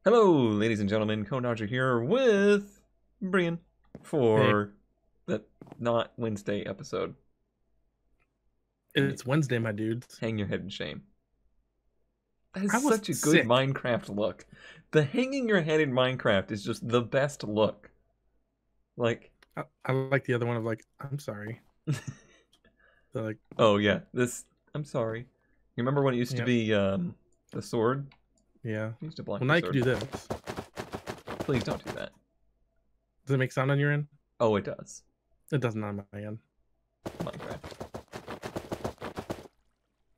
Hello, ladies and gentlemen. Dodger here with Brian Hey, for the not Wednesday episode. it's Wednesday, my dudes. Hang your head in shame. That is I was such a good sick. Minecraft look. The hanging your head in Minecraft is just the best look. Like, I like the other one of like, I'm sorry. They're like, oh yeah, this. I'm sorry. You remember when it used to yep, be the sword? yeah. I used to block Well, now the you can sword. do this. Please don't do that. Does it make sound on your end? Oh, it does. It doesn't on my end. Minecraft.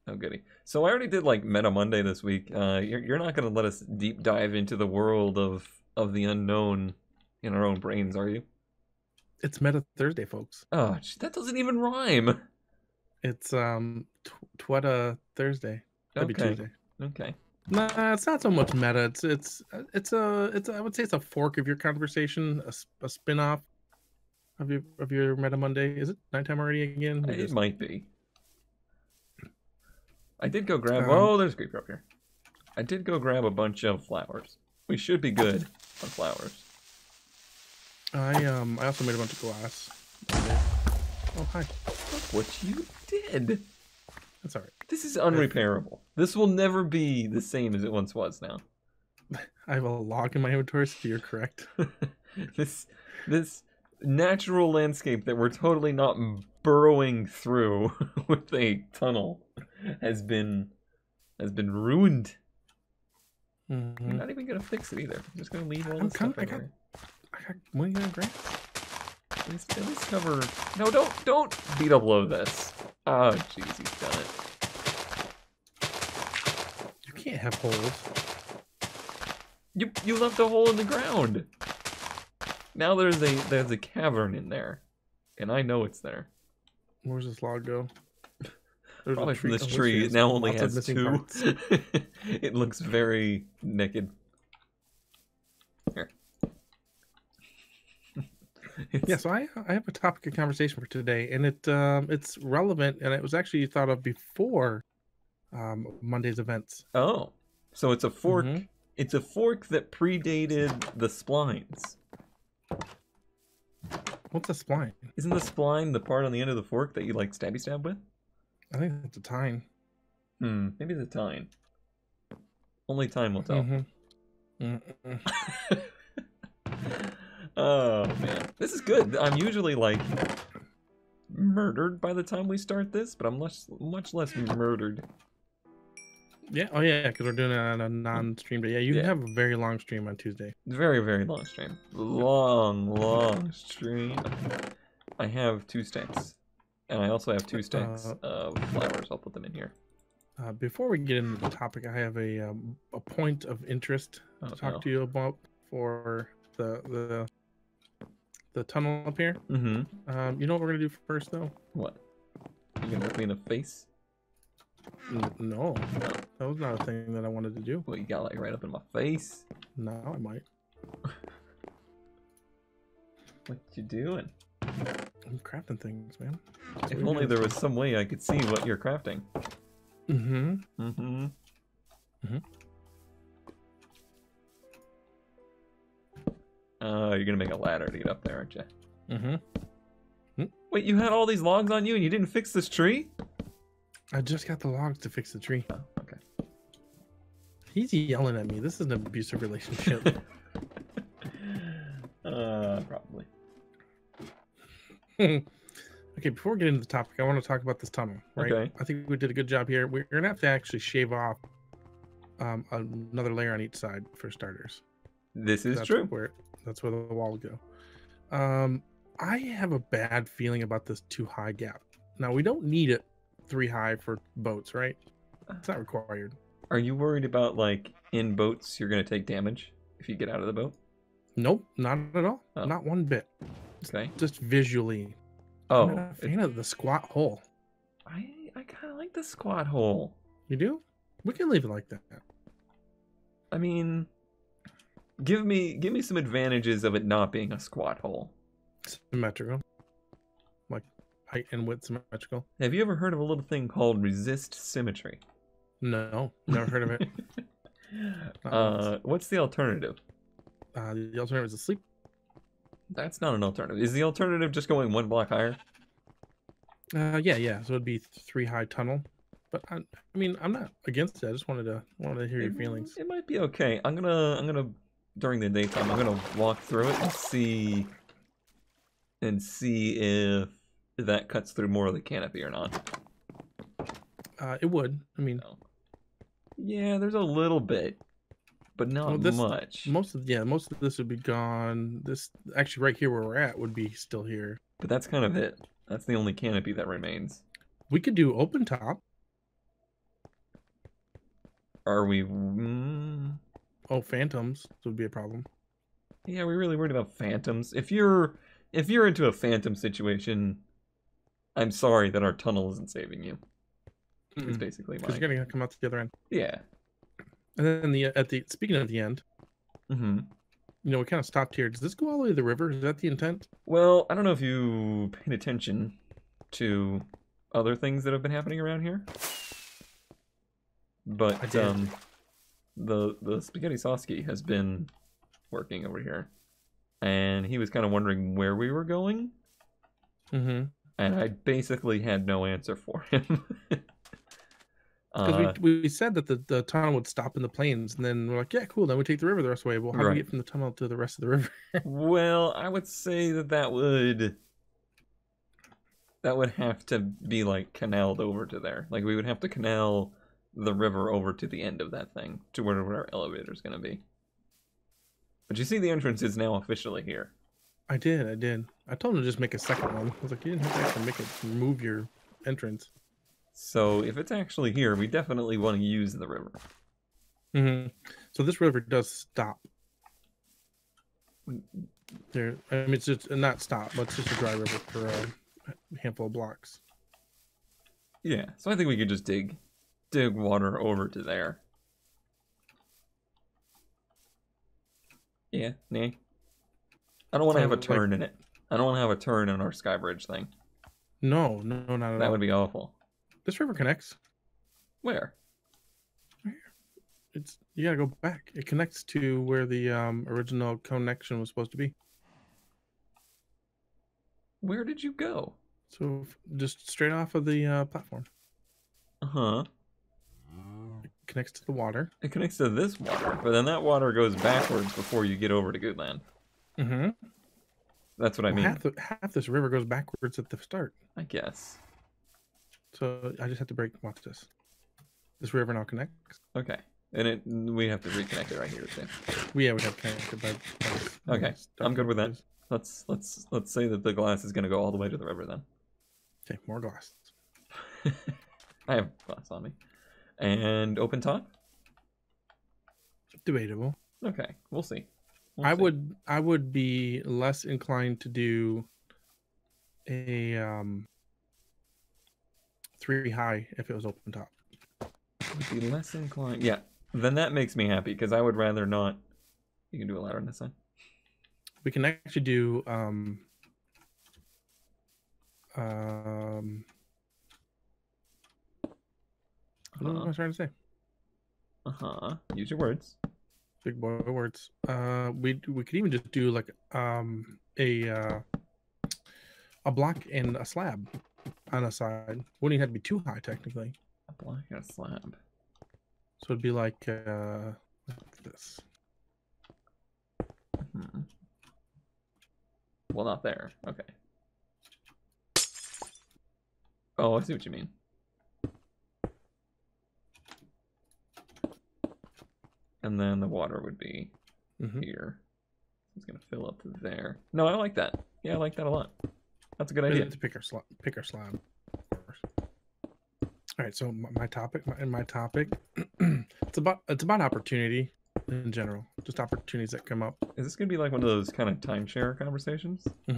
Oh goody. So I already did like Meta Monday this week. You're not gonna let us deep dive into the world of the unknown in our own brains, are you? It's Meta Thursday, folks. Oh, that doesn't even rhyme. It's Tweta Thursday. That'd be Okay. Tuesday. Okay. Nah, it's not so much meta. It's I would say it's a fork of your conversation, a spin-off of your Meta Monday. Is it nighttime already again? We It just might be. I did go grab. um Oh, there's a creeper up here. I did go grab a bunch of flowers. We should be good on flowers. I also made a bunch of glass. Oh hi. Look what you did. That's all right. This is unrepairable. This will never be the same as it once was now. I have a log in my inventory, so you're correct. this natural landscape that we're totally not burrowing through with a tunnel has been ruined. You're not even gonna fix it either. I'm just gonna leave all this stuff in here. What are you gonna grab? At least cover. No, don't beat up below this. Oh, jeez, he's done it. You can't have holes. You left a hole in the ground. Now there's a cavern in there, and I know it's there. Where's this log go? There's Probably from this oh, tree. It now only lots of has missing two. parts. It looks very naked. Here. Yeah, so I have a topic of conversation for today, and it's relevant, and it was actually thought of before Monday's events. Oh, so it's a fork. Mhm. It's a fork that predated the splines. What's a spline? Isn't the spline the part on the end of the fork that you like stabby stab with? I think it's a tine. Maybe the tine. Only time will tell. Oh man, this is good. I'm usually like murdered by the time we start this, but I'm much less murdered. Yeah, oh yeah, because we're doing it on a non-stream day. Yeah, you Yeah. have a very long stream on Tuesday. Very, very long stream. Long stream. I have 2 stacks. And I also have 2 stacks of flowers. I'll put them in here. Before we get into the topic, I have a point of interest to talk to you about for the tunnel up here. Mm-hmm. You know what we're gonna do first, though? What? You gonna look me in the face? No, that was not a thing that I wanted to do. Well, you got like right up in my face. No, I might. What you doing? I'm crafting things, man. If only there was some way I could see what you're crafting. Mm-hmm. Mm-hmm. Mm-hmm. You're gonna make a ladder to get up there, aren't you? Mm-hmm. Wait, you had all these logs on you and you didn't fix this tree? I just got the logs to fix the tree. Oh, okay. He's yelling at me. This is an abusive relationship. Probably. Okay, before we get into the topic, I want to talk about this tunnel, right? Okay. I think we did a good job here. We're gonna have to actually shave off another layer on each side for starters. This is true. That's where the wall would go. I have a bad feeling about this 2 high gap. Now, we don't need it 3 high for boats, right? It's not required. Are you worried about, like, in boats you're going to take damage if you get out of the boat? Nope, not at all. Oh. Not one bit. Okay. Just visually. Oh. I'm not a fan of the squat hole. I kind of like the squat hole. You do? We can leave it like that. I mean, give me some advantages of it not being a squat hole. Symmetrical. Like height and width symmetrical. Have you ever heard of a little thing called resist symmetry? No, never heard of it. What's the alternative? The alternative is asleep. That's not an alternative. Is the alternative just going one block higher? Yeah. So it'd be 3 high tunnel. But I mean, I'm not against it. I just wanted to hear your feelings. It might be okay. I'm gonna during the daytime. I'm gonna walk through it and see if that cuts through more of the canopy or not. It would. I mean, So, yeah, there's a little bit, but not much. Most of this would be gone. This actually right here where we're at would be still here. But that's kind of it. That's the only canopy that remains. We could do open top. Are we? Oh, phantoms would be a problem. Yeah, we're really worried about phantoms. If you're into a phantom situation, I'm sorry that our tunnel isn't saving you. It's basically because you're gonna come out to the other end. Yeah. And then speaking of the end, you know, we kind of stopped here. Does this go all the way to the river? Is that the intent? Well, I don't know if you paid attention to other things that have been happening around here, but the Spaghetti Sosky has been working over here, and he was kind of wondering where we were going, and I basically had no answer for him. Because we said that the tunnel would stop in the plains, and then we're like, yeah, cool. Then we take the river the rest of the way. Well, how do we get from the tunnel to the rest of the river? Well, I would say that would have to be like canaled over to there. Like we would have to canal the river over to the end of that thing, to where our elevator is going to be. But you see, the entrance is now officially here. I did. I told him to just make a second one. I was like, you didn't have to actually move your entrance. So if it's actually here, we definitely want to use the river. So this river does stop. There, I mean, it's just not stop, but it's just a dry river for a handful of blocks. Yeah, so I think we could just dig water over to there. Yeah, nah. I don't want to have a turn in it. I don't want to have a turn in our sky bridge thing. No, not at all. That would be awful. This river connects. Where? Right here. You gotta go back. It connects to where the original connection was supposed to be. Where did you go? So just straight off of the platform. It connects to the water. It connects to this water, but then that water goes backwards before you get over to Goodland. That's what I mean. Half this river goes backwards at the start. I guess. So I just have to watch this. This river now connects. Okay. And we have to reconnect it right here too. Yeah, we have to connect it by okay. I'm good with that. Let's say that the glass is gonna go all the way to the river then. Okay, more glass. I have glass on me. And open top? Debatable. Okay, we'll see. I would be less inclined to do a 3 high if it was open top. Would be less inclined. Yeah, then that makes me happy because I would rather not. You can do a ladder on this side. We can actually do what am I trying to say? Use your words. Big boy words. We could even just do like a block and a slab on a side. Wouldn't even have to be too high technically. A block and a slab. So it'd be like this. Well, not there. Okay. Oh, I see what you mean. And then the water would be here. It's gonna fill up to there. No, I like that. Yeah, I like that a lot. That's a good idea. To pick our slab. All right. So my topic, it's about opportunity in general. Just opportunities that come up. Is this gonna be like one of those kind of timeshare conversations? I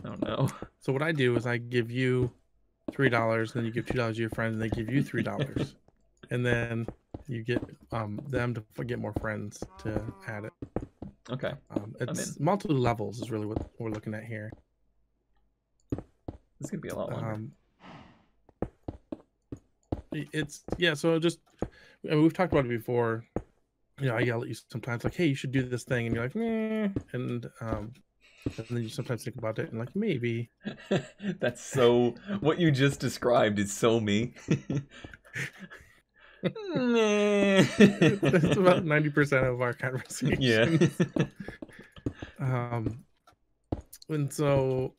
don't know. So what I do is I give you $3, then you give $2 to your friends, and they give you $3, and then you get them to get more friends to add it. Okay. It's multiple levels is really what we're looking at here. This is gonna be a lot longer. So just we've talked about it before. I yell at you sometimes, like, "Hey, you should do this thing," and you're like, "Meh," and then you sometimes think about it and like, maybe. That's so. What you just described is so me. Meh. It's about 90% of our Yeah. conversations. Um, and so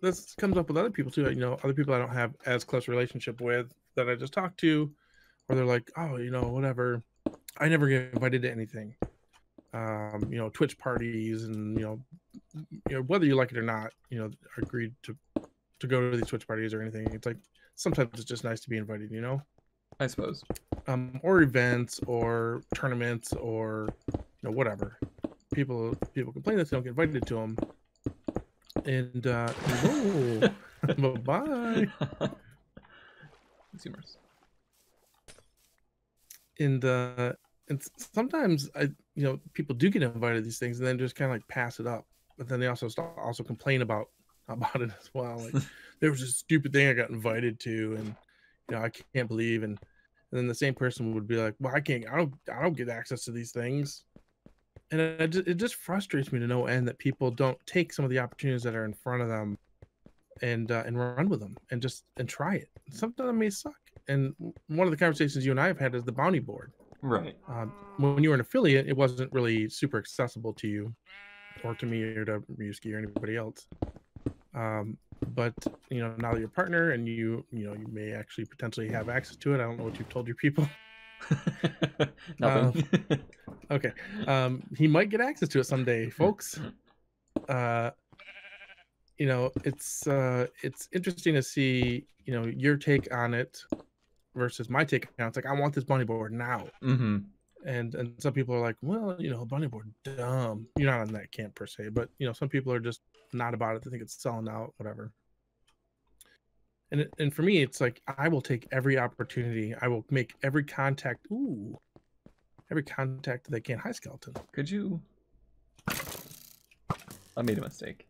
this comes up with other people too. Other people I don't have as close relationship with that I just talked to, or they're like, oh, whatever. I never get invited to anything. Twitch parties, and whether you like it or not, agreed to go to these Twitch parties or anything. It's like sometimes it's just nice to be invited, I suppose. or events or tournaments or whatever. People complain that they don't get invited to them, and whoa, bye. Consumers. And sometimes people do get invited to these things and then just kind of like pass it up, but then they also complain about it as well. Like, there was this stupid thing I got invited to, and I can't believe, and then the same person would be like, well, I don't get access to these things. And it just frustrates me to no end that people don't take some of the opportunities that are in front of them and run with them and try it. Sometimes it may suck. And one of the conversations you and I have had is the bounty board. Right. When you were an affiliate, it wasn't really super accessible to you, or to me, or to Ryusuke or anybody else. But now that you're a partner and you may actually potentially have access to it. I don't know what you've told your people. Nothing. Okay. He might get access to it someday, folks. It's interesting to see your take on it versus my take on it. It's like, I want this bunny board now. Mm-hmm. And some people are like, well, bunny board, dumb. You're not in that camp per se, but some people are just not about it. They think it's selling out, whatever. And for me, it's like, I will take every opportunity. I will make every contact. Every contact that I can. Hi, Skeleton. Could you? I made a mistake.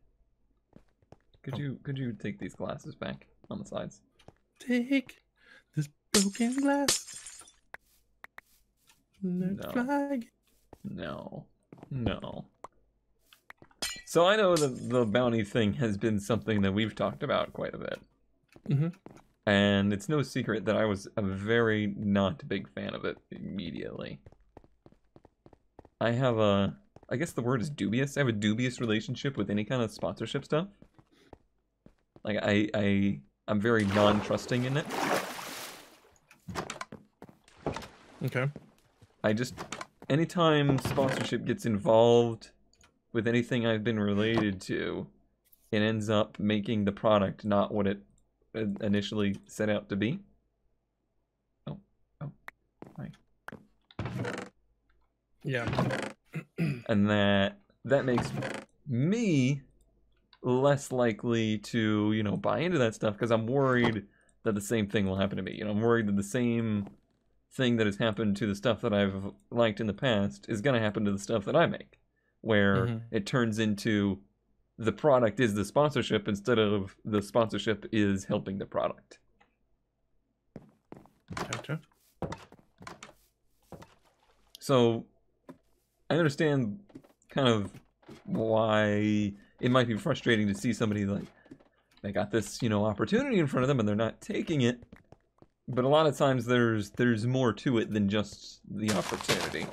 Could you take these glasses back on the sides? Take this broken glass. No. Flag. No. So I know that the bounty thing has been something that we've talked about quite a bit. Mm-hmm. And it's no secret that I was a very not big fan of it immediately. I guess the word is dubious. I have a dubious relationship with any kind of sponsorship stuff. Like, I'm very non-trusting in it. Okay. Anytime sponsorship gets involved with anything I've been related to, it ends up making the product not what it initially set out to be. Oh, hi. Yeah. And that makes me less likely to, buy into that stuff, because I'm worried that the same thing will happen to me. I'm worried that the same thing that has happened to the stuff that I've liked in the past is going to happen to the stuff that I make, where it turns into the product is the sponsorship instead of the sponsorship is helping the product. Gotcha. So I understand kind of why it might be frustrating to see somebody like they got this, opportunity in front of them and they're not taking it. But a lot of times there's more to it than just the opportunity.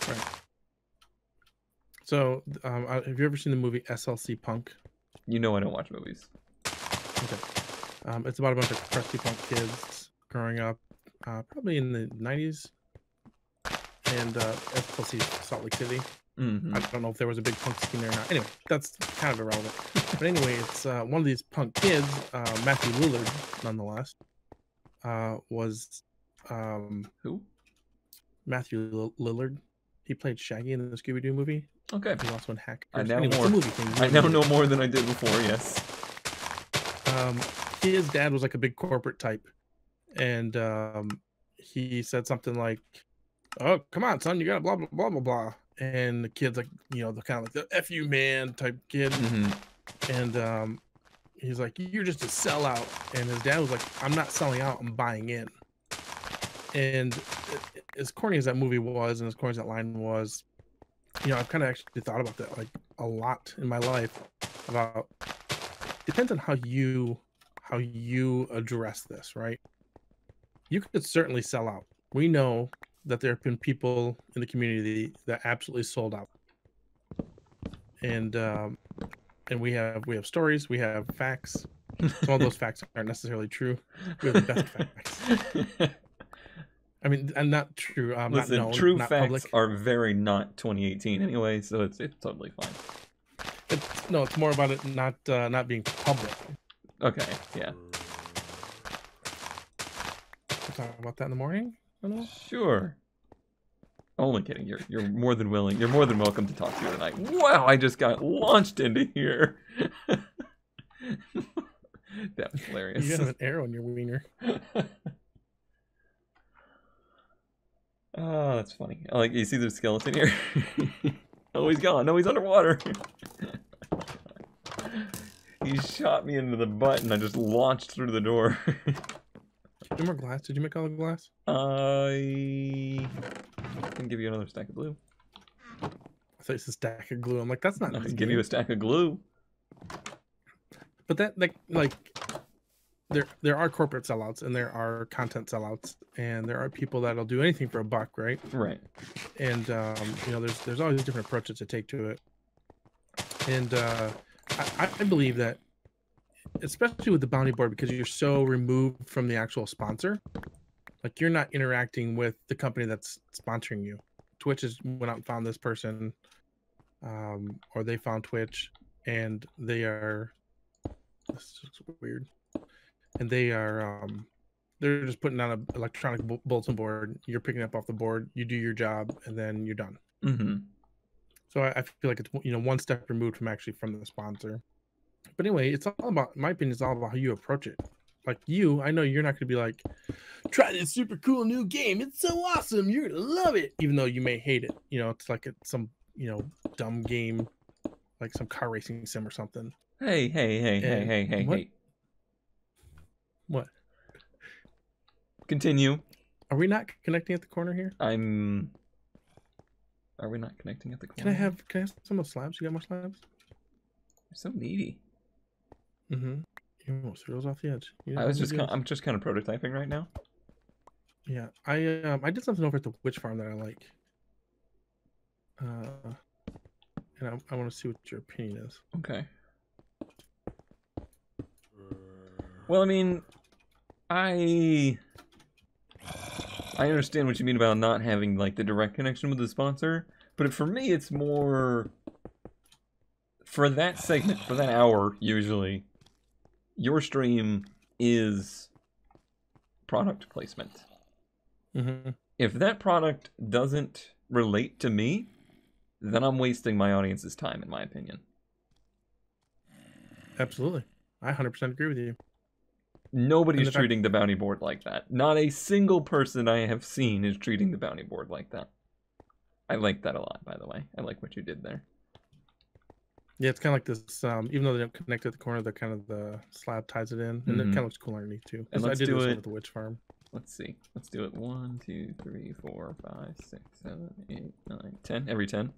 Right. So, have you ever seen the movie SLC Punk? I don't watch movies. Okay. It's about a bunch of crusty punk kids growing up, probably in the 90s, and SLC Salt Lake City. Mm-hmm. I don't know if there was a big punk scene there or not. Anyway, that's kind of irrelevant. But anyway, it's one of these punk kids, Matthew Lillard, nonetheless, was Who? Matthew Lillard. He played Shaggy in the Scooby-Doo movie. Okay. He's also in Hackers. I now anyway, more. Movie thing. I now know more than I did before. Yes. His dad was like a big corporate type, and he said something like, "Oh, come on, son, you got blah blah blah blah blah." And the kid's like, the kind of like the "F you, man" type kid. Mm-hmm. And he's like, "You're just a sellout." And his dad was like, "I'm not selling out, I'm buying in." And as corny as that movie was, and as corny as that line was, I've kind of actually thought about that like a lot in my life. About depends on how you address this, right? You could certainly sell out. We know that there have been people in the community that absolutely sold out, and we have stories, we have facts. Some of those facts aren't necessarily true. We have the best facts. I mean, and not true. Listen, not known, true not facts public. are very not 2018 anyway, so it's totally fine. It's more about it not being public. Okay, yeah. We'll talk about that in the morning. I don't know. Sure. Only kidding. You're more than willing. You're more than welcome to talk to you tonight. Wow, I just got launched into here. That was hilarious. You got an arrow in your wiener. Oh, that's funny. Like, you see the skeleton here? Oh, he's gone. No, he's underwater. He shot me into the butt and I just launched through the door. No more glass. Did you make all the glass? I can give you another stack of glue. I thought it's a stack of glue. I'm like, that's not. I can give you a stack of glue. But that like there are corporate sellouts and there are content sellouts and there are people that'll do anything for a buck, right? Right. And there's always different approaches to take to it. And I believe that, especially with the bounty board, because you're so removed from the actual sponsor, like you're not interacting with the company that's sponsoring you. Twitch has went out and found this person, or they found Twitch, and they are. This looks weird. And they are they're just putting on an electronic bulletin board. You're picking up off the board, you do your job, and then you're done. Mm-hmm. So I feel like it's one step removed from the sponsor. But anyway, it's all about, in my opinion, it's all about how you approach it. Like I know you're not going to be like, try this super cool new game. It's so awesome. You're going to love it. Even though you may hate it. It's like some, dumb game, like some car racing sim or something. Hey. What? Continue. Are we not connecting at the corner here? Are we not connecting at the corner? Can I have some of the slabs? You got more slabs? You're so needy. Mm-hmm. You almost threw those off the edge. I'm just kind of prototyping right now. Yeah, I did something over at the witch farm that I like. And I want to see what your opinion is. Okay. Well, I mean, I understand what you mean about not having like the direct connection with the sponsor, but for me, it's more for that segment, for that hour, usually, your stream is product placement. Mm-hmm. If that product doesn't relate to me, then I'm wasting my audience's time, in my opinion. Absolutely. I 100% agree with you. Nobody's treating the bounty board like that. Not a single person I have seen is treating the bounty board like that. I like that a lot, by the way. I like what you did there. Yeah, it's kind of like this, even though they don't connect at the corner, the slab ties it in. And it kind of looks cool underneath, too. And let's do do this it with the witch farm. Let's see. Let's do it. 1, 2, 3, 4, 5, 6, 7, 8, 9, 10. Every 10.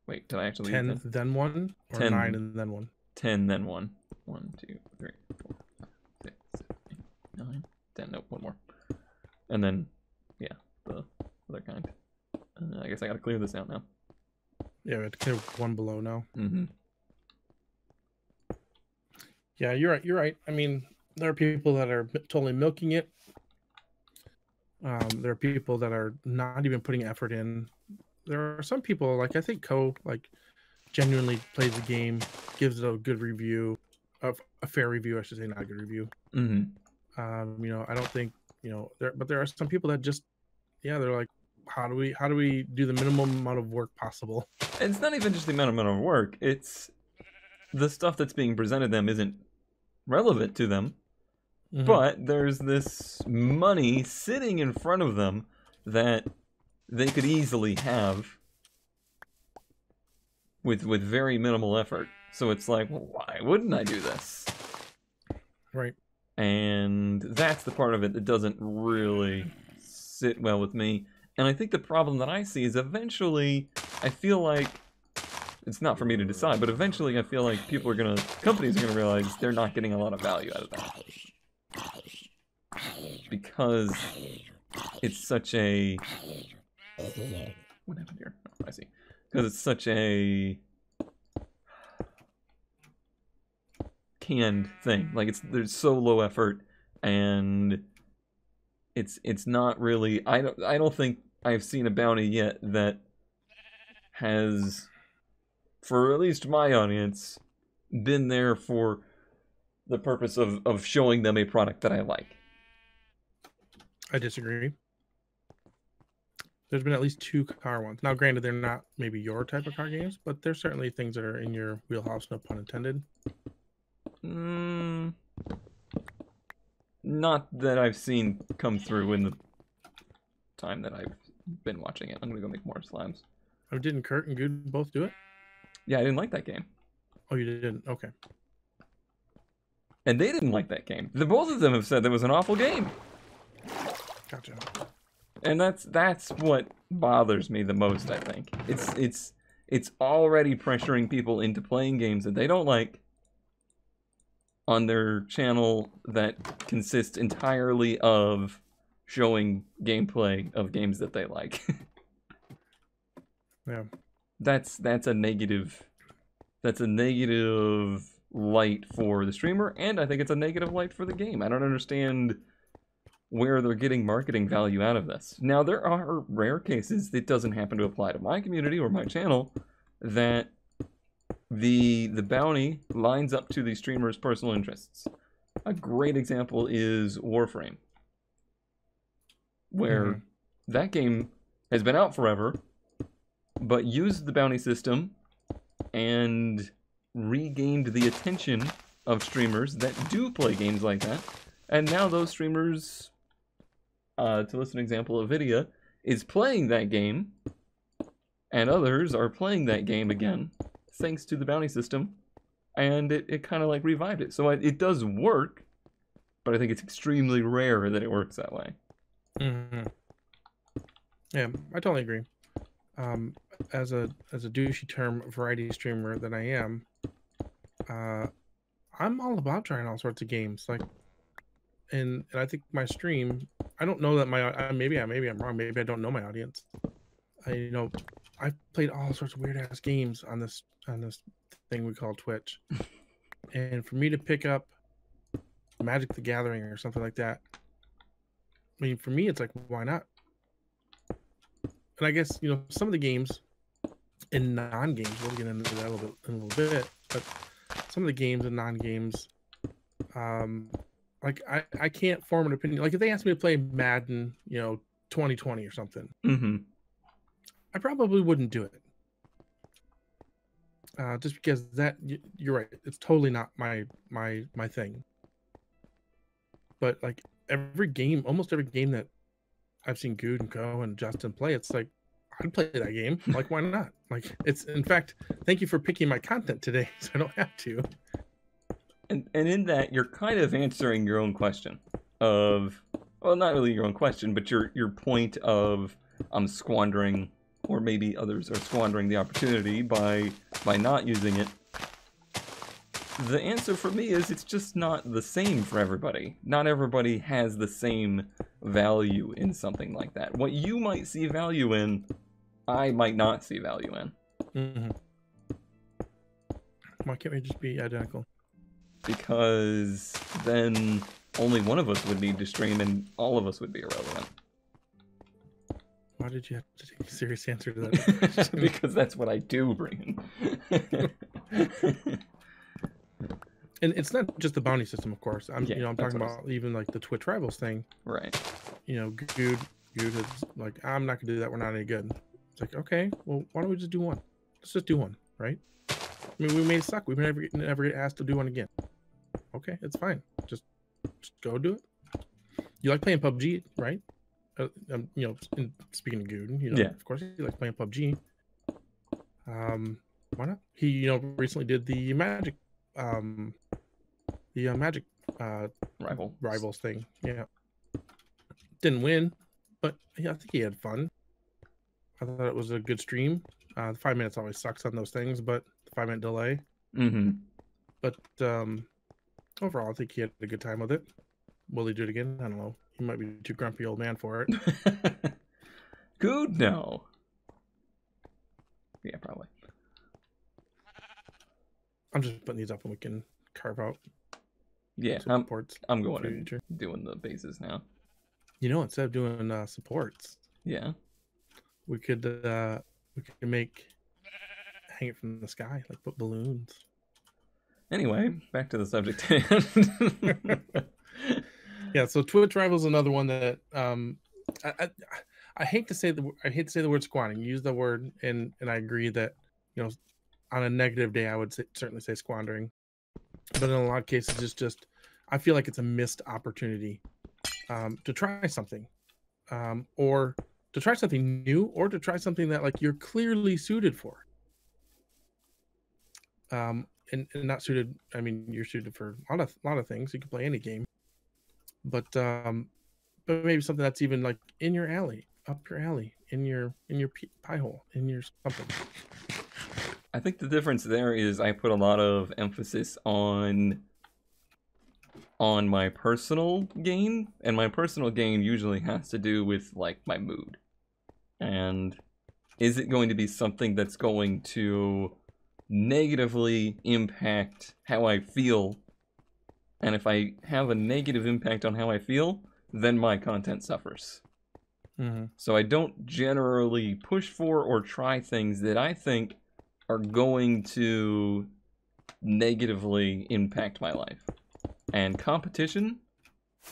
Wait, did I actually 10 then 1? Or 10. 9 and then 1? 10 then 1. 1, 2, 3, 4, 5, 6, 7, 8, 9, 10. Nope, one more. And then, yeah, the other kind. I guess I gotta clear this out now. Yeah, we have to clear one below now. Mm-hmm. Yeah, you're right. I mean, there are people that are totally milking it. There are people that are not even putting effort in. There are some people, like I think genuinely plays the game, gives it a good review, a fair review, I should say, not a good review. Mm-hmm. I don't think, but there are some people that just, they're like, how do we do the minimum amount of work possible? It's not even just the amount of work. It's the stuff that's being presented them isn't relevant to them. Mm-hmm. But there's this money sitting in front of them that they could easily have with very minimal effort. So it's like, well, why wouldn't I do this? Right. And that's the part of it that doesn't really sit well with me. And I think the problem that I see is eventually, I feel like, it's not for me to decide, but eventually I feel like companies are gonna realize they're not getting a lot of value out of that. Because it's such a... What happened here? Oh, I see. Because it's such a canned thing. Like, there's so low effort, and it's not really... I don't think I've seen a bounty yet that has, for at least my audience, been there for the purpose of showing them a product that I like. I disagree. There's been at least 2 car ones. Now, granted, they're not maybe your type of car games, but there's certainly things that are in your wheelhouse, no pun intended. Not that I've seen come through in the time that I've been watching it. I'm gonna go make more slimes. Oh, didn't Kurt and Good both do it? Yeah, I didn't like that game. Oh, you didn't? Okay. And they didn't like that game. Both of them have said that was an awful game. Gotcha. And that's what bothers me the most, I think. It's already pressuring people into playing games that they don't like on their channel that consists entirely of showing gameplay of games that they like. Yeah. That's a negative light for the streamer, and I think it's a negative light for the game. I don't understand where they're getting marketing value out of this. Now, there are rare cases that doesn't happen to apply to my community or my channel that the bounty lines up to the streamer's personal interests. A great example is Warframe, where that game has been out forever, but used the bounty system and regained the attention of streamers that do play games like that. And now those streamers, to list an example of Vidya, is playing that game, and others are playing that game again, thanks to the bounty system, and it kind of like revived it. So it does work, but I think it's extremely rare that it works that way. Yeah, I totally agree. As a douchey term variety streamer that I am, I'm all about trying all sorts of games. Like, and I think my stream, I don't know that maybe I'm wrong. Maybe I don't know my audience. I've played all sorts of weird ass games on this thing we call Twitch, and for me to pick up Magic the Gathering or something like that, I mean, for me, it's like, why not? And I guess, some of the games in non-games, we'll get into that in a little bit, but some of the games and non-games, like I can't form an opinion. Like if they asked me to play Madden, 2020 or something, I probably wouldn't do it. Just because you're right, it's totally not my thing. But like almost every game that I've seen Good and Co and Justin play, it's like, I'd play that game. Like, why not? Like, in fact, thank you for picking my content today, so I don't have to. And in that, you're kind of answering your own question of, well, not really your own question, but your point of I'm squandering, or maybe others are squandering the opportunity by not using it. The answer for me is it's just not the same for everybody. Not everybody has the same value in something like that. What you might see value in, I might not see value in. Why can't we just be identical? Because then only one of us would need to stream and all of us would be irrelevant. Why did you have to take a serious answer to that? Because that's what I do, Brian. And it's not just the bounty system, of course. I'm talking about even like the Twitch Rivals thing. Right. Good is like, I'm not gonna do that. We're not any good. It's like, okay, well, why don't we just do one? Let's just do one, right? I mean, we may suck. We may never get asked to do one again. Okay, it's fine. Just go do it. You like playing PUBG, right? Speaking of Good, yeah, of course you like playing PUBG. Why not? He, recently did the Magic, rivals thing. Yeah, didn't win, but yeah, I think he had fun. I thought it was a good stream. The 5 minutes always sucks on those things, but the 5 minute delay. Mm-hmm. But overall, I think he had a good time with it. Will he do it again? I don't know. He might be too grumpy old man for it. Good, no. Yeah, probably. I'm just putting these up and we can carve out. Yeah, supports. I'm going and doing the bases now. You know, instead of doing supports, yeah, we could make hang it from the sky, like put balloons. Anyway, back to the subject. Yeah, so Twitch Rivals is another one that I hate to say the word squandering. Use the word, and I agree that, you know, on a negative day I would certainly say squandering, but in a lot of cases it's just, I feel like it's a missed opportunity to try something, or to try something new, or to try something that like you're clearly suited for. And not suited, I mean, you're suited for a lot of things. You can play any game, but maybe something that's even like in your alley, up your alley, in your pie hole, in your something. I think the difference there is I put a lot of emphasis on my personal gain, and my personal gain usually has to do with like my mood. And is it going to be something that's going to negatively impact how I feel? And if I have a negative impact on how I feel, then my content suffers. Mm-hmm. So I don't generally push for or try things that I think are going to negatively impact my life. And competition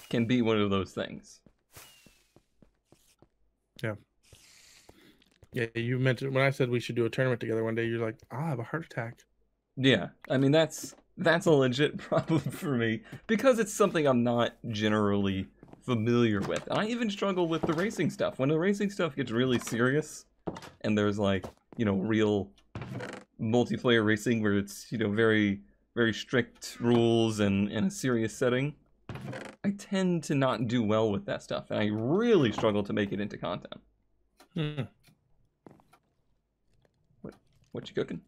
can be one of those things. Yeah. Yeah, you mentioned when I said we should do a tournament together one day, you're like, I'll have a heart attack. Yeah, I mean, that's a legit problem for me, because it's something I'm not generally familiar with. And I even struggle with the racing stuff. When the racing stuff gets really serious, and there's like, you know, real multiplayer racing where it's, you know, very, very strict rules and in a serious setting, I tend to not do well with that stuff, and I really struggle to make it into content. What you cooking?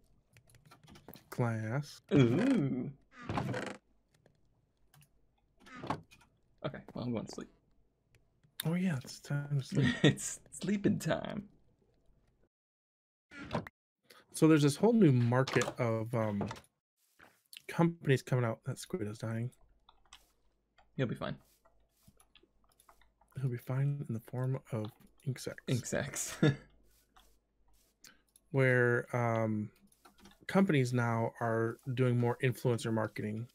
Glass. Ooh. Okay, well, I'm going to sleep. Oh yeah, it's time to sleep. It's sleeping time. So there's this whole new market of companies coming out. That squid is dying. He'll be fine. He'll be fine in the form of insects. Insects. Where companies now are doing more influencer marketing.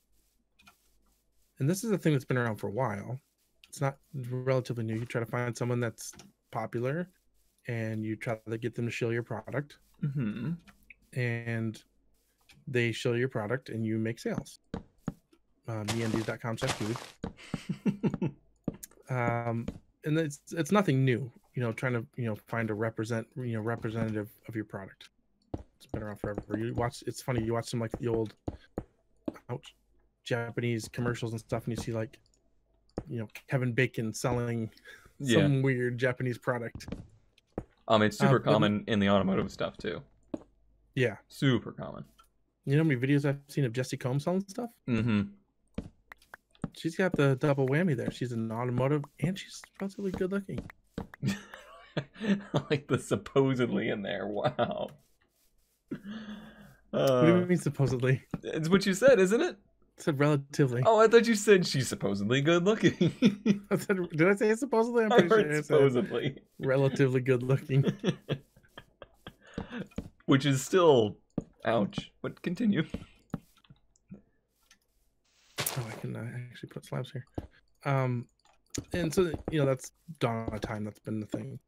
And this is a thing that's been around for a while. It's not relatively new. You try to find someone that's popular and you try to get them to shill your product. Mm-hmm. And they shill your product and you make sales. MeUndies.com/food. And it's nothing new, you know, trying to, you know, find a representative of your product. It's been around forever. It's funny, you watch some like the old Japanese commercials and stuff, and you see like, you know, Kevin Bacon selling some weird Japanese product. It's super common in the automotive stuff too. Yeah. Super common. You know how many videos I've seen of Jessie Combs selling stuff? Mm-hmm. She's got the double whammy there. She's an automotive and she's relatively good looking. I like the supposedly in there. Wow. What do you mean supposedly? It's what you said, isn't it? I said relatively. Oh, I thought you said she's supposedly good looking. Did I say supposedly? I'm pretty sure I supposedly. Relatively good looking. Which is still, ouch. But continue. Oh, I can actually put slabs here. And so, you know, that's dawn of time. That's been the thing.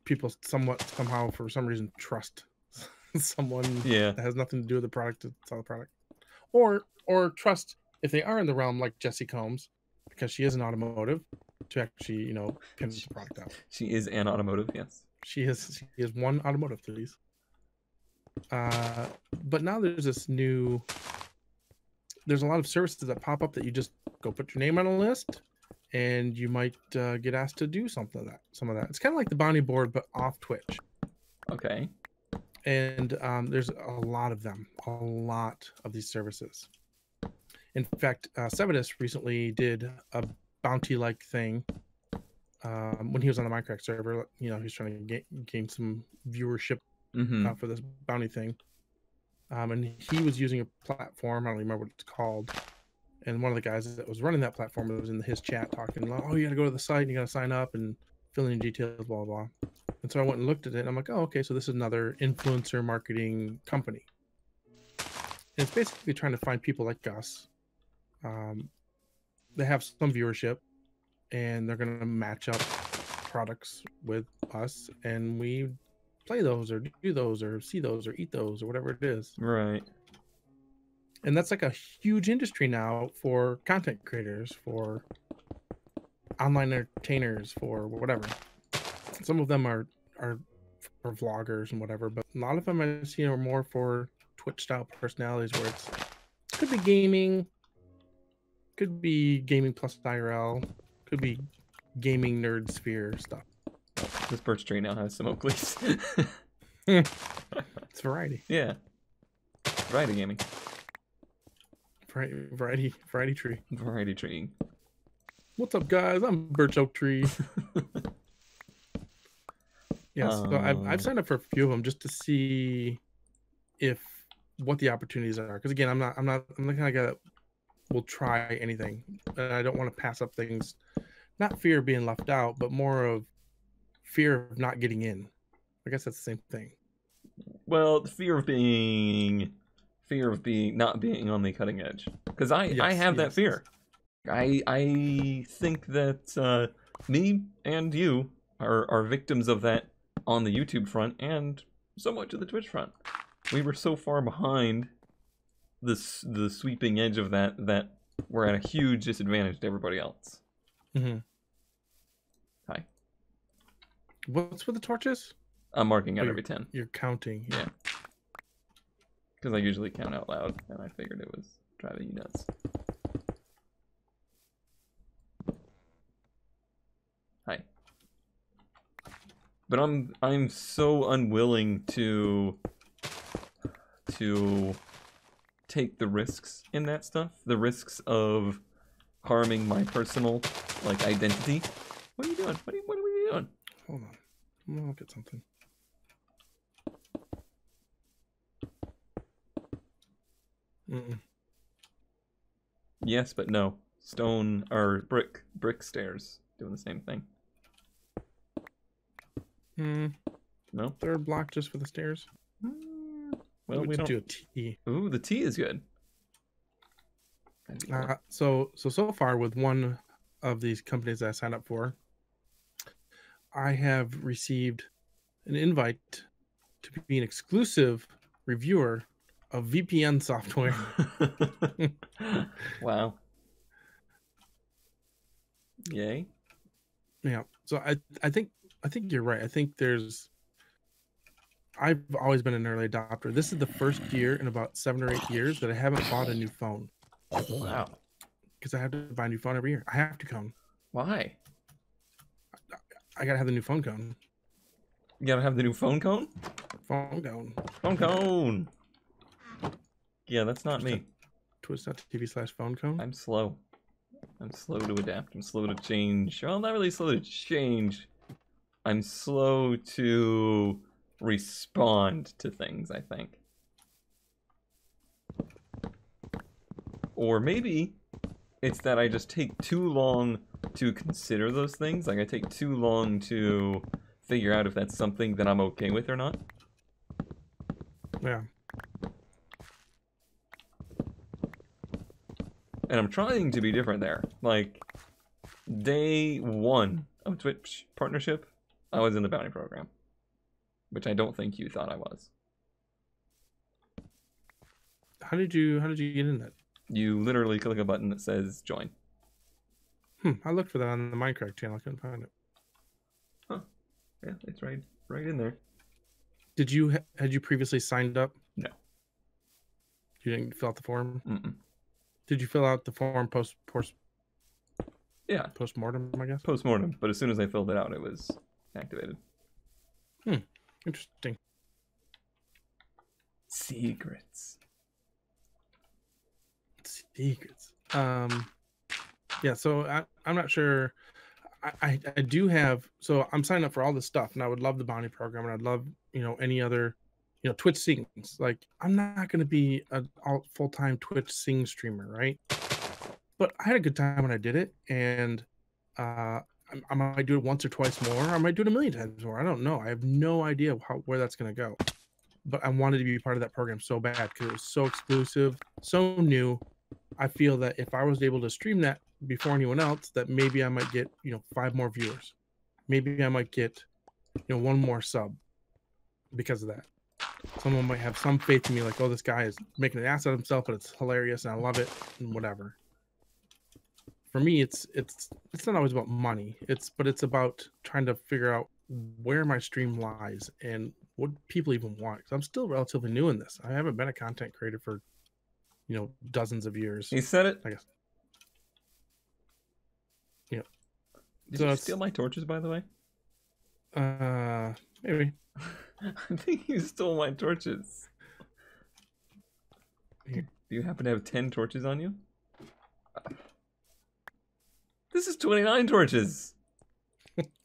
people somehow for some reason trust someone that has nothing to do with the product to sell the product, or trust if they are in the realm like Jessie Combs, because she is an automotive, to actually, you know, pin the product out. She is an automotive, yes. She is one automotive, please. But now there's this new there's a lot of services that pop up that you just go put your name on a list, and you might get asked to do something of that. Some of that. It's kind of like the bounty board, but off Twitch. Okay. And there's a lot of them. A lot of these services. In fact, Sevidus recently did a bounty-like thing when he was on the Mindcrack server. You know, he's trying to gain some viewership for this bounty thing. And he was using a platform. I don't remember what it's called. And one of the guys that was running that platform was in his chat talking, oh, you got to go to the site and you got to sign up and fill in details, blah, blah, blah. And so I went and looked at it and I'm like, oh, okay, so this is another influencer marketing company. And it's basically trying to find people like us. They have some viewership and they're going to match up products with us. And we play those or do those or see those or eat those or whatever it is. Right. And that's like a huge industry now for content creators, for online entertainers, for whatever. Some of them are for vloggers and whatever, but a lot of them I see are more for Twitch style personalities where it's could be gaming, could be gaming plus IRL, could be gaming nerd sphere stuff. This birch tree now has some oak leaves. It's variety. Yeah. Variety gaming. Variety tree. Variety tree. What's up, guys? I'm Birch Oak Tree. Yes, so I've signed up for a few of them just to see what the opportunities are. Because again, I'm the kind of guy that will try anything, and I don't want to pass up things. Not fear of being left out, but more of fear of not getting in. I guess that's the same thing. Well, the fear of not being on the cutting edge. Because I have that fear. I think that me and you are victims of that on the YouTube front and so much of the Twitch front. We were so far behind the sweeping edge of that we're at a huge disadvantage to everybody else. Mm-hmm. Hi. What's with the torches? I'm marking out every 10. You're counting. Yeah. Because I usually count out loud, and I figured it was driving you nuts. Hi. But I'm so unwilling to take the risks in that stuff. The risks of harming my personal identity. What are you doing? What are you doing? Hold on. I'm gonna look at something. Yes, but no. Stone or brick stairs doing the same thing. No? Third block just for the stairs? Well, we don't do a T. Ooh, the T is good. So far with one of these companies that I signed up for, I have received an invite to be an exclusive reviewer of VPN software. Wow. Yay. Yeah. So I think you're right. I think I've always been an early adopter. This is the first year in about 7 or 8 years that I haven't bought a new phone. Wow. Because I have to buy a new phone every year. I have to cone. Why? I gotta have the new phone cone. You gotta have the new phone cone? Phone cone. Phone cone. Yeah, that's not me. Twitch.tv/phone cone. I'm slow. I'm slow to adapt. I'm slow to change. Well, not really slow to change. I'm slow to respond to things, I think. Or maybe it's that I just take too long to consider those things. Like, I take too long to figure out if that's something that I'm okay with or not. Yeah. And I'm trying to be different there. Like, day 1 of Twitch partnership, I was in the bounty program. Which I don't think you thought I was. How did you get in that? You literally click a button that says join. I looked for that on the Mindcrack channel. I couldn't find it. Huh. Yeah, it's right in there. Had you previously signed up? No. You didn't fill out the form? Mm-mm. Did you fill out the form postmortem, I guess? Postmortem, but as soon as I filled it out, it was activated. Interesting. Secrets. Yeah, so I'm not sure. I do have, so I'm signed up for all this stuff, and I would love the bounty program, and I'd love, any other, Twitch sings. Like, I'm not going to be a full-time Twitch sing streamer, right? But I had a good time when I did it, and I might do it once or twice more. I might do it a million times more. I don't know. I have no idea where that's going to go. But I wanted to be part of that program so bad because it was so exclusive, so new. I feel that if I was able to stream that before anyone else, that maybe I might get 5 more viewers, maybe I might get 1 more sub because of that. Someone might have some faith in me, like, oh, this guy is making an ass out of himself, but it's hilarious and I love it and whatever. For me, it's not always about money. It's about trying to figure out where my stream lies and what people even want. Because I'm still relatively new in this. I haven't been a content creator for dozens of years. You said it. I guess. Yeah. Did you steal my torches, by the way? Maybe. I think you stole my torches. Here. Do you happen to have 10 torches on you? This is 29 torches.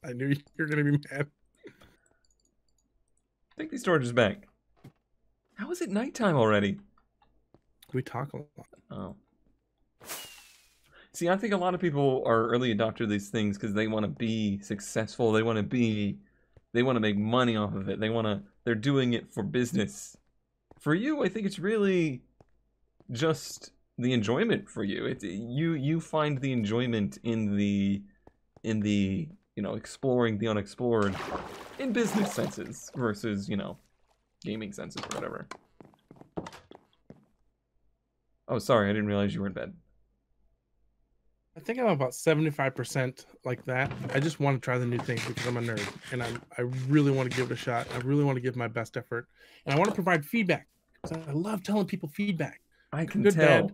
I knew you were gonna be mad. Take these torches back. How is it nighttime already? We talk a lot. Oh. See, I think a lot of people are early adopters of these things because they want to be successful. They want to make money off of it. They're doing it for business. For you, I think it's really just the enjoyment for you. You find the enjoyment in the exploring the unexplored in business senses versus, gaming senses or whatever. Oh, sorry, I didn't realize you were in bed. I think I'm about 75% like that. I just want to try the new things because I'm a nerd and I really want to give it a shot. I really want to give my best effort and I want to provide feedback. I love telling people feedback. I can tell.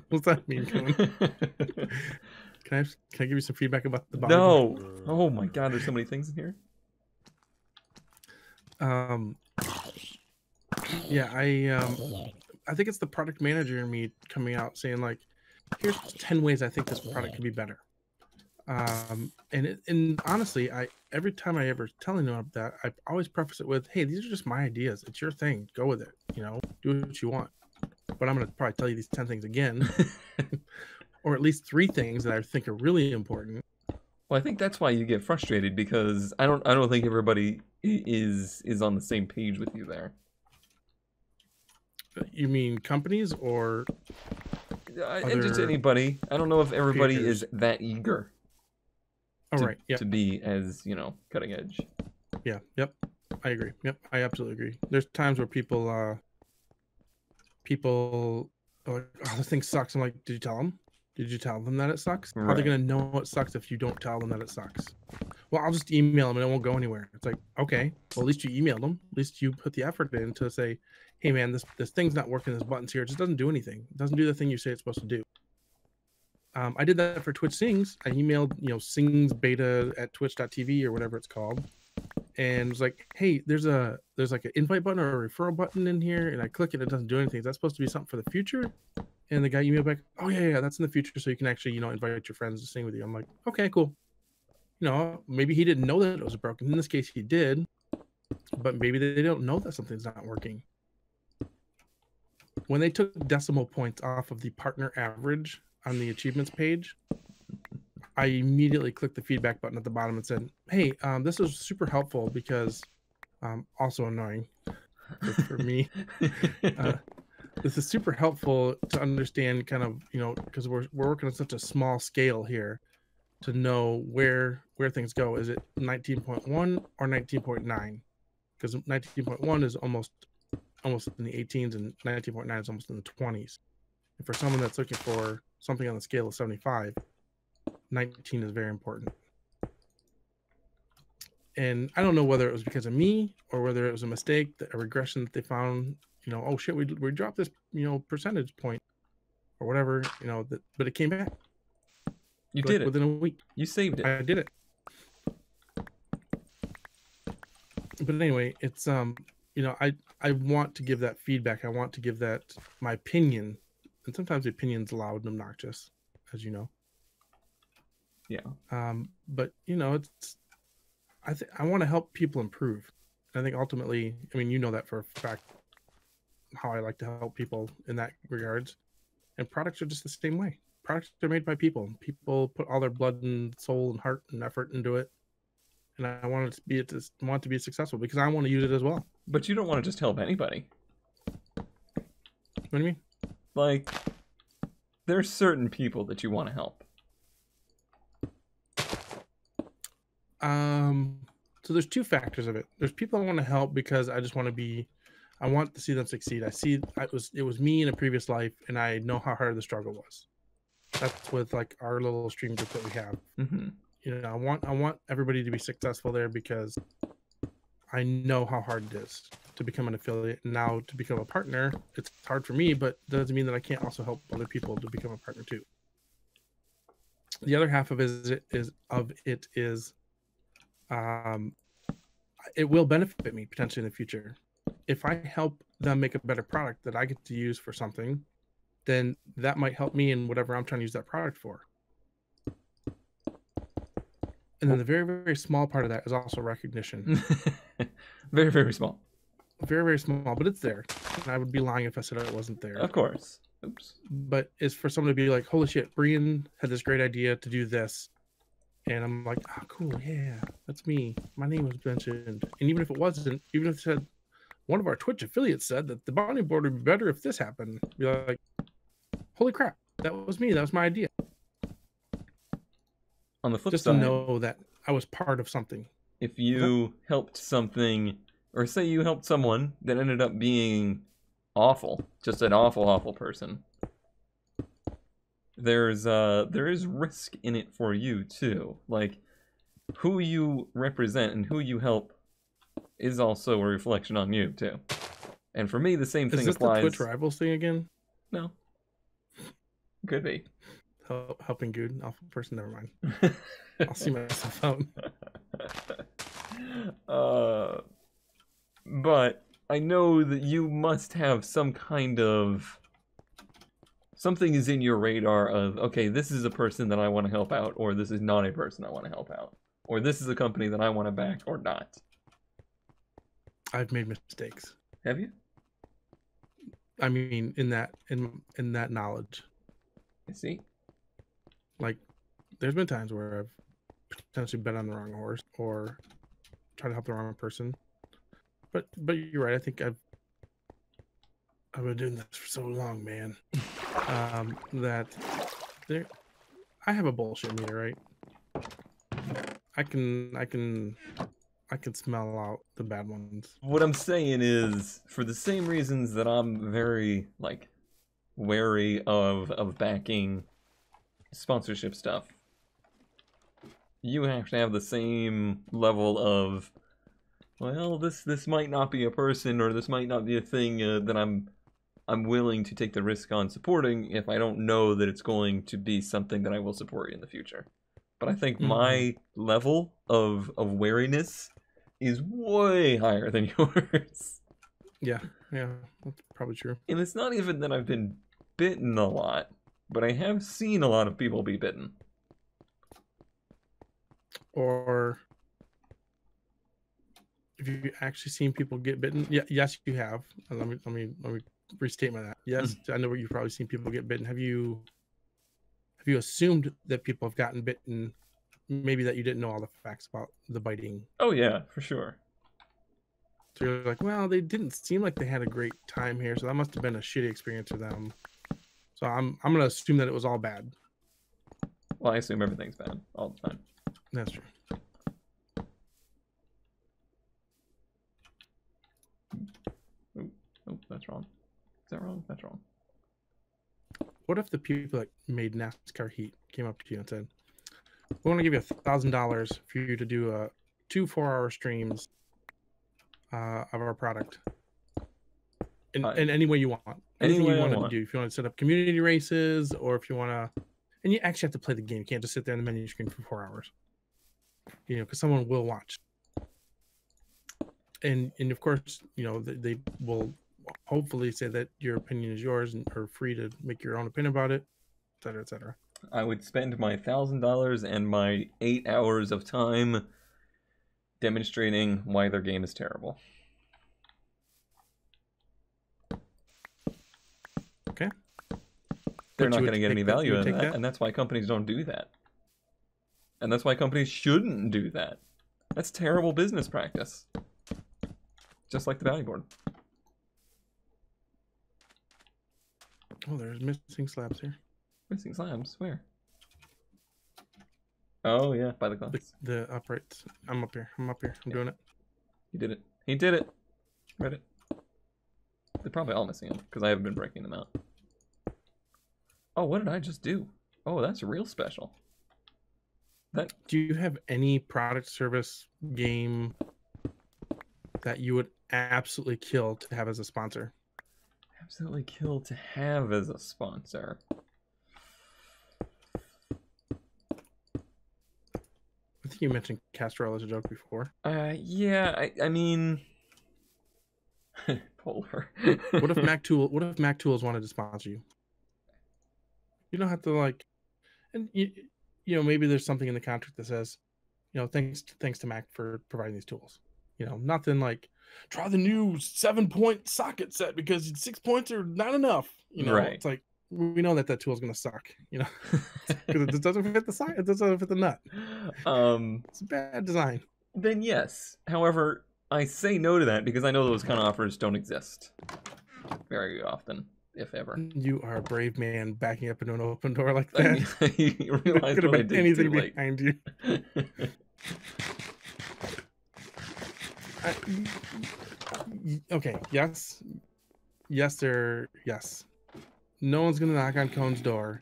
What's that mean? Can I give you some feedback about the body? No. Oh my God, there's so many things in here. Yeah, I think it's the product manager in me coming out saying like, here's 10 ways I think this product could be better. And honestly, every time I ever tell anyone that, I always preface it with, hey, these are just my ideas. It's your thing. Go with it. Do what you want. But I'm going to probably tell you these 10 things again, or at least 3 things that I think are really important. Well, I think that's why you get frustrated because I don't think everybody is on the same page with you there. You mean companies or and just anybody? I don't know if everybody is that eager. To be as cutting edge. Yeah. Yep. I agree. Yep. I absolutely agree. There's times where people are like, oh, this thing sucks. I'm like, did you tell them? Did you tell them that it sucks? Right. How are they going to know it sucks if you don't tell them that it sucks? Well, I'll just email them and it won't go anywhere. It's like, okay, well, at least you emailed them. At least you put the effort in to say, hey, man, this thing's not working. This button's here. It just doesn't do anything. It doesn't do the thing you say it's supposed to do. I did that for Twitch Sings. I emailed, Sings beta at twitch.tv or whatever it's called. And was like, hey, there's like an invite button or a referral button in here. And I click it. It doesn't do anything. Is that supposed to be something for the future? And the guy emailed back, oh, yeah, that's in the future. So you can actually, invite your friends to sing with you. I'm like, okay, cool. Maybe he didn't know that it was broken. In this case, he did. But maybe they don't know that something's not working. When they took decimal points off of the partner average on the achievements page, I immediately clicked the feedback button at the bottom and said, hey, this is super helpful because also annoying for me. This is super helpful to understand kind of, because we're working on such a small scale here to know where things go. Is it 19.1 or 19.9? Because 19.1 is almost in the 18s and 19.9 is almost in the 20s. And for someone that's looking for something on the scale of 75, 19 is very important. And I don't know whether it was because of me or whether it was a mistake, a regression that they found, you know, oh shit, we dropped this, you know, percentage point or whatever, you know, that, but it came back You like did it. within a week. You saved it. I did it. But anyway, it's you know, I want to give that feedback. I want to give that my opinion, and sometimes the opinion's loud and obnoxious, as you know. Yeah. But you know, it's I want to help people improve. I think ultimately, I mean, you know that for a fact, how I like to help people in that regards. And products are just the same way. Products are made by people. People put all their blood and soul and heart and effort into it. And I want it to be successful because I want to use it as well. But you don't want to just help anybody. What do you mean? Like, there's certain people that you want to help. So there's two factors of it. There's people I want to help because I just want to be, I want to see them succeed. It was me in a previous life, and I know how hard the struggle was. That's with like our little stream group that we have. Mm-hmm. You know, I want everybody to be successful there because I know how hard it is to become an affiliate. Now to become a partner, it's hard for me, but that doesn't mean that I can't also help other people to become a partner too. The other half of it is it will benefit me potentially in the future. If I help them make a better product that I get to use for something, then that might help me in whatever I'm trying to use that product for. And then the very, very small part of that is also recognition. Very, very small. Very, very small, but it's there. And I would be lying if I said it wasn't there. Of course. Oops. But it's for someone to be like, holy shit, Brian had this great idea to do this. And I'm like, oh, cool, yeah, that's me. My name was mentioned. And even if it wasn't, even if it said, one of our Twitch affiliates said that the bounty board would be better if this happened, be like, holy crap, that was me. That was my idea. On the flip just side, to know that I was part of something. If you helped something, or say you helped someone that ended up being awful, just an awful, awful person, there is risk in it for you too. Like, who you represent and who you help is also a reflection on you too. And for me, the same thing applies. Is this the Twitch Rivals thing again? No. Could be. Helping good, awful person, never mind. I'll see myself out. But I know that you must have some kind of... Something is in your radar of, okay, this is a person that I want to help out, or this is not a person I want to help out. Or this is a company that I want to back, or not. I've made mistakes. Have you? I mean, in that knowledge. I see. Like, there's been times where I've potentially bet on the wrong horse or tried to help the wrong person. But you're right. I think I've been doing this for so long, man. That I have a bullshit meter, right? I can smell out the bad ones. What I'm saying is, for the same reasons that I'm very, like, wary of backing sponsorship stuff, you have to have the same level of, well, this might not be a person, or this might not be a thing that I'm willing to take the risk on supporting if I don't know that it's going to be something that I will support in the future. But I think my level of wariness is way higher than yours. Yeah, that's probably true. And it's not even that I've been bitten a lot, but I have seen a lot of people be bitten. Or have you actually seen people get bitten? Yeah, yes, you have. Let me restate that. Yes, I know you've probably seen people get bitten. Have you assumed that people have gotten bitten? Maybe that you didn't know all the facts about the biting. Oh yeah, for sure. So you're like, well, they didn't seem like they had a great time here, so that must have been a shitty experience for them. So I'm gonna assume that it was all bad. Well, I assume everything's bad all the time. That's true. Oh, that's wrong. Is that wrong? That's wrong. What if the people that made NASCAR Heat came up to you and said, we want to give you $1,000 for you to do 2 4-hour streams of our product. in any way you want. Anything you want to do. If you want to set up community races, or if you want to, and you actually have to play the game. You can't just sit there on the menu screen for 4 hours. Because someone will watch. And of course, they will hopefully say that your opinion is yours and are free to make your own opinion about it, et cetera, et cetera. I would spend my $1,000 and my 8 hours of time demonstrating why their game is terrible. Okay. They're not going to get any value in that, and that's why companies don't do that. And that's why companies shouldn't do that. That's terrible business practice. Just like the value board. Oh, there's missing slabs here. Missing slabs? Where? Oh, yeah, by the glass. The uprights. I'm up here. I'm doing it. He did it. He did it. Read it. They're probably all missing them, because I haven't been breaking them out. Oh, what did I just do? Oh, that's real special. Do you have any product, service, game that you would absolutely kill to have as a sponsor? Absolutely kill to have as a sponsor. I think you mentioned Castrol as a joke before. Yeah, I mean... Polar. What if Mac Tools wanted to sponsor you? You don't have to, like... And maybe there's something in the contract that says, thanks to Mac for providing these tools. Nothing like, try the new 7-point socket set because 6 points are not enough. Right. It's like, we know that tool is going to suck, because it doesn't fit the socket, it doesn't fit the nut. It's a bad design. Then yes. However, I say no to that because I know those kind of offers don't exist very often, if ever. You are a brave man backing up into an open door like that. You realize could have been anything behind you. Okay, yes. No one's gonna knock on Cone's door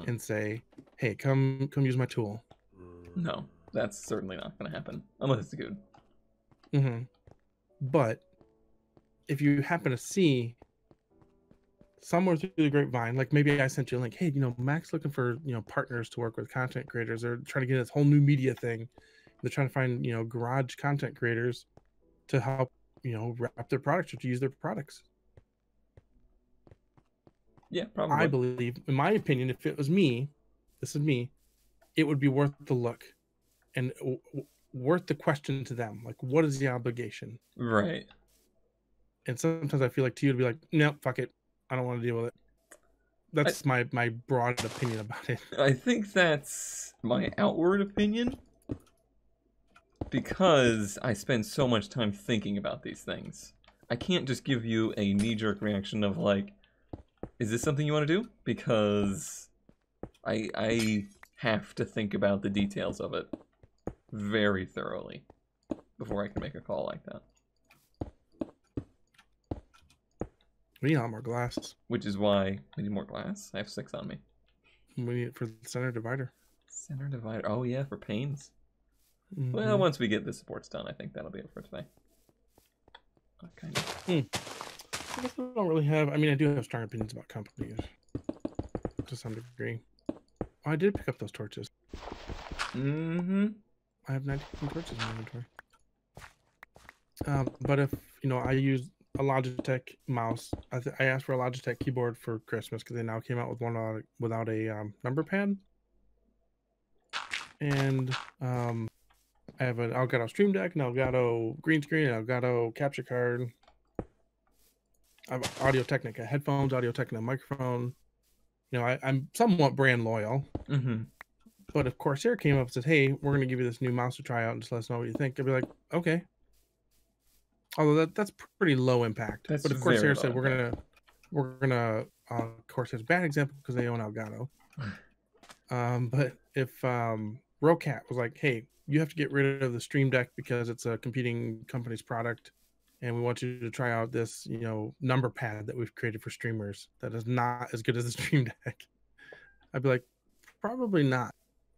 and say, "Hey, come use my tool." No, that's certainly not gonna happen unless it's good. But if you happen to see somewhere through the grapevine, like maybe I sent you a link, hey, Mac's looking for partners to work with content creators. They're trying to get this whole new media thing. They're trying to find garage content creators to help wrap their products or to use their products. Yeah, probably. I believe, in my opinion, if it was me, this is me, it would be worth the look and worth the question to them. Like, what is the obligation? Right. And sometimes I feel like to you to be like, no, fuck it, I don't want to deal with it. That's my broad opinion about it. I think that's my outward opinion because I spend so much time thinking about these things. I can't just give you a knee-jerk reaction of like, is this something you want to do? Because I have to think about the details of it very thoroughly before I can make a call like that. We need a lot more glass. Which is why we need more glass. I have 6 on me. We need it for the center divider. Center divider. Oh yeah, for panes. Well, once we get the supports done, I think that'll be it for today. Kind of. I guess I don't really have... I mean, I do have strong opinions about companies. To some degree. Oh, I did pick up those torches. I have 19 torches in my inventory. But if, I use a Logitech mouse. I asked for a Logitech keyboard for Christmas because they now came out with one without a number pad. And I have an Elgato Stream Deck, an Elgato green screen, an Elgato capture card. I have Audio Technica headphones, Audio Technica microphone. I'm somewhat brand loyal. But if Corsair came up and said, hey, we're going to give you this new mouse to try out and just let us know what you think, I'd be like, okay. Although that's pretty low impact. But if Corsair said we're gonna Corsair's a bad example because they own Elgato. But if Rocat was like, hey, you have to get rid of the Stream Deck because it's a competing company's product, and we want you to try out this, number pad that we've created for streamers that is not as good as the Stream Deck, I'd be like, probably not.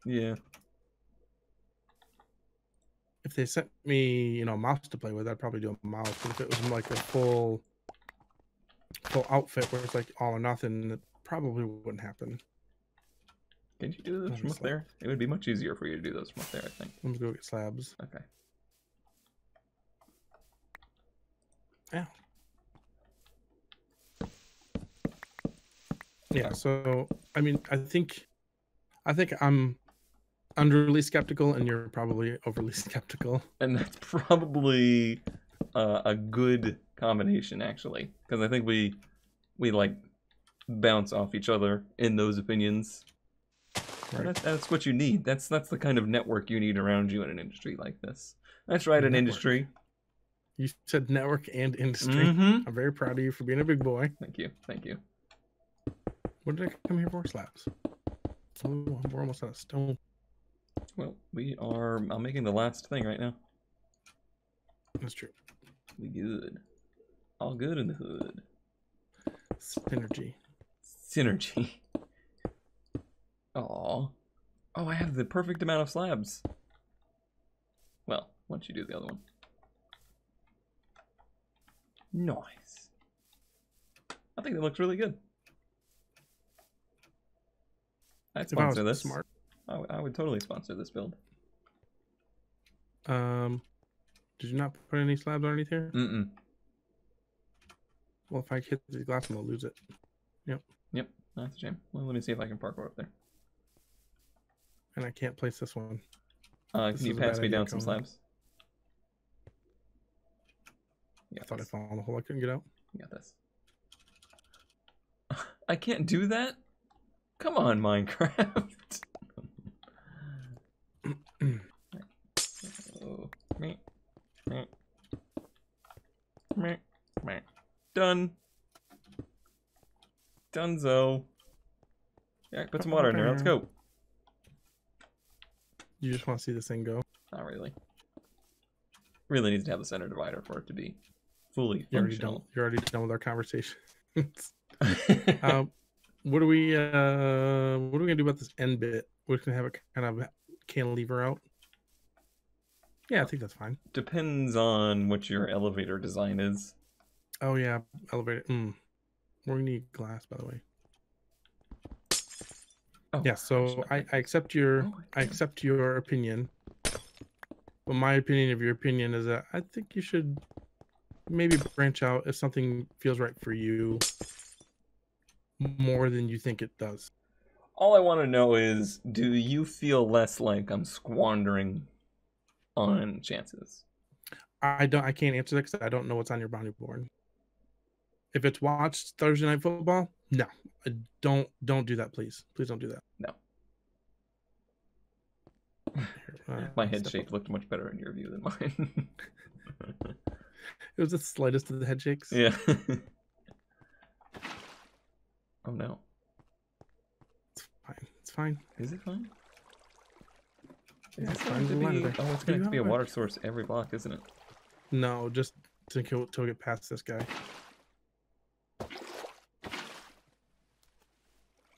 Yeah. If they sent me, a mouse to play with, I'd probably do a mouse. But if it was like a full full outfit where it's like all or nothing, it probably wouldn't happen. Can you do those from up there? It would be much easier for you to do those from up there, I think. Let me go get slabs. Okay. Yeah. Yeah, so I mean, I think I'm underly skeptical and you're probably overly skeptical. And that's probably a good combination, actually, because I think we like bounce off each other in those opinions. Right. That's what you need. That's the kind of network you need around you in an industry like this. That's right, an industry. You said network and industry. Mm-hmm. I'm very proud of you for being a big boy. Thank you. Thank you. What did I come here for? Slabs. Oh, we're almost out of stone. Well, I'm making the last thing right now. That's true. We good. All good in the hood. Synergy. Synergy. Aww. Oh, I have the perfect amount of slabs. Well, once you do the other one. Nice. I think that looks really good. I'd sponsor this. Smart. I would totally sponsor this build. Did you not put any slabs underneath here? Mm-mm. Well, if I hit the glass, I'm gonna lose it. Yep. Yep. That's a shame. Well, let me see if I can parkour up there. And I can't place this one. Can you pass me down some slabs? I thought I fell in the hole. I couldn't get out. You got this. I can't do that? Come on, Minecraft. Done. Dunzo. Yeah, put some water in there. Let's go. You just want to see this thing go? Not really. Really needs to have the center divider for it to be fully functional. You're already done with our conversation. What are we gonna do about this end bit? We're gonna have it kind of cantilever out. Yeah, I think that's fine. Depends on what your elevator design is. Oh yeah, elevator. We're gonna need glass, by the way. Oh, yeah, so I accept your opinion. But my opinion of your opinion is that I think you should maybe branch out if something feels right for you more than you think it does. All I want to know is, do you feel less like I'm squandering on chances? I can't answer that because I don't know what's on your bounty board. If it's watched Thursday Night Football, no, don't do that, please. Please don't do that. No. My head shape looked much better in your view than mine. It was the slightest of the head shakes. Yeah. Oh no. It's fine. It's fine. Is it fine? Yeah, it's fine. It's going to be a water source every block, isn't it? No, just to get past this guy.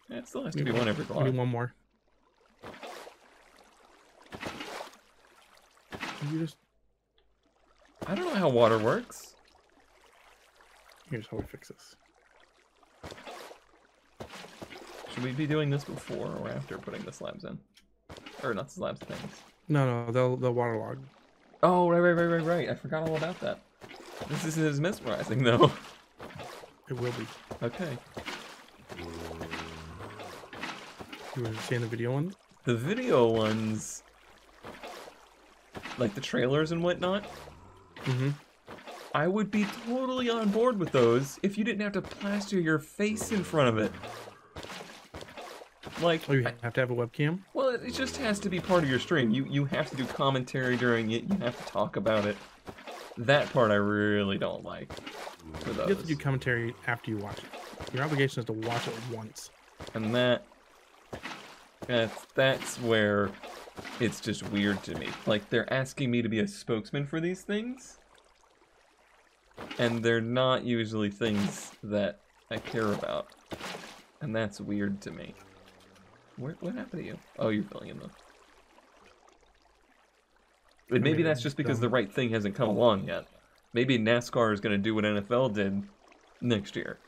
Yeah, it still has to be one every block. Maybe one more. I don't know how water works. Here's how we fix this. Should we be doing this before or after putting the slabs in? Or not the slabs, things. No, they'll waterlog. Oh, right. I forgot all about that. This isn't as mesmerizing, though. It will be. Okay. You were seeing the video ones? The video ones, like the trailers and whatnot, I would be totally on board with those if you didn't have to plaster your face in front of it. Like, oh, you have to have a webcam? Well, it just has to be part of your stream. You have to do commentary during it. You have to talk about it. That part I really don't like. For those. You have to do commentary after you watch it. Your obligation is to watch it once. And that's where it's just weird to me. Like, they're asking me to be a spokesman for these things, and they're not usually things that I care about. And that's weird to me. What happened to you? Oh, you're filling in them. But maybe that's just because the right thing hasn't come along yet. Maybe NASCAR is going to do what NFL did next year.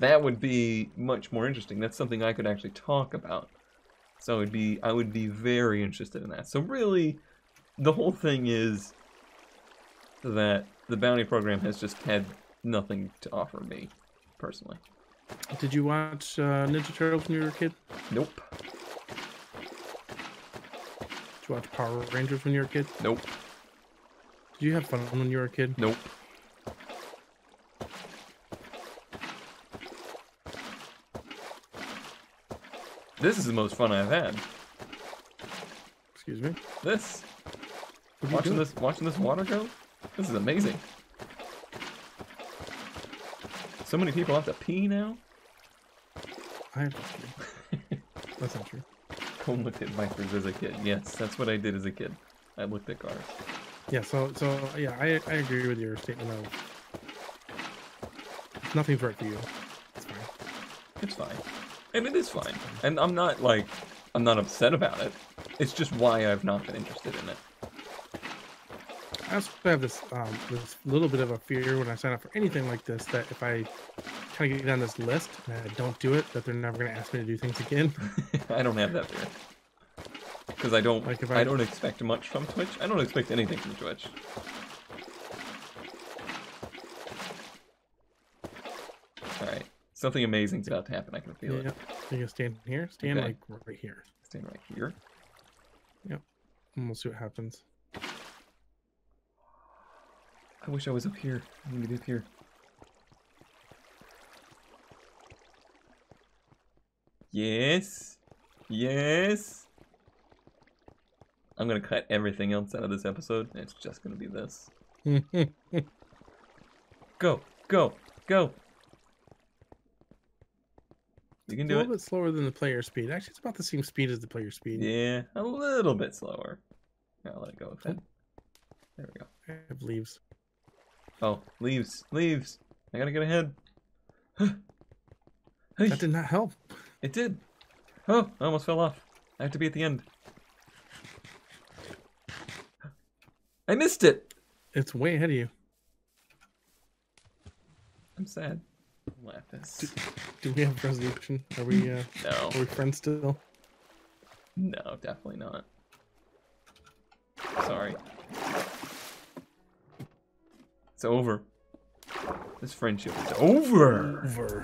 That would be much more interesting. That's something I could actually talk about. So I would be very interested in that. So really, the whole thing is that the bounty program has just had nothing to offer me, personally. Did you watch Ninja Turtles when you were a kid? Nope. Did you watch Power Rangers when you were a kid? Nope. Did you have fun when you were a kid? Nope. This is the most fun I've had. Excuse me? This. What are you doing? Watching this water go? This is amazing. So many people have to pee now? I have to pee. That's not true. Cole looked at Vipers as a kid. Yes, that's what I did as a kid. I looked at cars. Yeah, so yeah, I agree with your statement of it's nothing's right for you. It's fine. It's fine. And it is fine. And I'm not upset about it. It's just why I've not been interested in it. I also have this this little bit of a fear when I sign up for anything like this, that if I kind of get on this list and I don't do it, that they're never going to ask me to do things again. I don't have that fear. Because I don't Like I don't expect much from Twitch. I don't expect anything from Twitch. Alright. Something amazing's about to happen, I can feel it. Yeah. You can stand here. Stand Okay. like right here. Stand right here. Yep. And we'll see what happens. I wish I was up here. I need to be up here. Yes. Yes. I'm gonna cut everything else out of this episode, and it's just gonna be this. Go, go, go. You can A do little it. bit slower than the player speed. Actually, it's about the same speed as the player speed. Yeah, a little bit slower. I'll let it go with that. There we go. I have leaves. Oh, leaves, leaves. I gotta get ahead. Hey, That did not help. it did. Oh, I almost fell off. I have to be at the end. I missed it. It's way ahead of you. I'm sad. Lapis. Do we have resolution? Are we No. are we friends still? No, definitely not. Sorry. It's over. This friendship is over. Over.